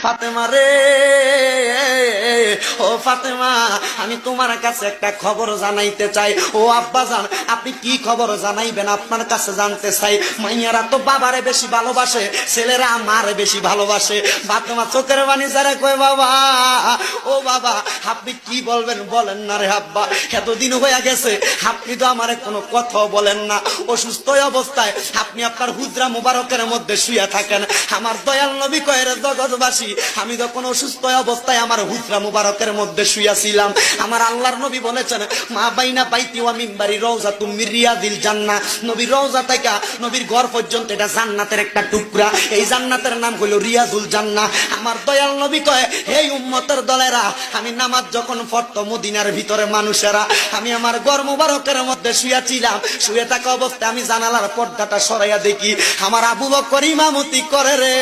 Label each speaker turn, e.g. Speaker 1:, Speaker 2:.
Speaker 1: ফাতেমা রে, ও ফাতেমা, আমি তোমার কাছে একটা খবর জানাইতে চাই। ও আব্বাজান, আপনি কি খবর জানাইবেন? আপনার কাছে জানতে চাই। মাইয়ারা তো বাবারে বেশি ভালোবাসে, ছেলেরা মারে বেশি ভালোবাসে। ফাতেমা চোখের পানি ছেড়ে কয়, বাবা, ও বাবা, আপনি কি বলবেন বলেন না রে আব্বা। এতদিন হয়ে গেছে, আপনি তো আমার কোনো কথাও বলেন না। অসুস্থ অবস্থায় আপনি আপনার হুজরা মুবারকের মধ্যে শুয়ে থাকেন। আমার দয়াল নবী কয়, রে জগৎবাসী, আমি যখন অসুস্থ অবস্থায় আমার হুজরা মুবারকের মধ্যে শুয়েছিলাম, আমার আল্লাহর নবী বলেছেন, মা বাইনা বাইতি ওয়া মিম্বারি রওজাতুম মির রিয়াদিল জান্নাহ। নবীর রওজা থেকে নবীর ঘর পর্যন্ত এটা জান্নাতের একটা টুকরা। এই জান্নাতের নাম হলো রিয়াজুল জান্নাহ। আমার দয়াল নবী কয়, এই উম্মতের দলেরা, আমি নামাজ যখন পড়তো মদিনার ভিতরে মানুষেরা, আমি আমার ঘর মুবারকের মধ্যে শুয়েছিলাম। শুয়ে থাকা অবস্থায় আমি জানালার পর্দাটা সরাইয়া দেখি আমার আবু বকর ইমামতি করে রে।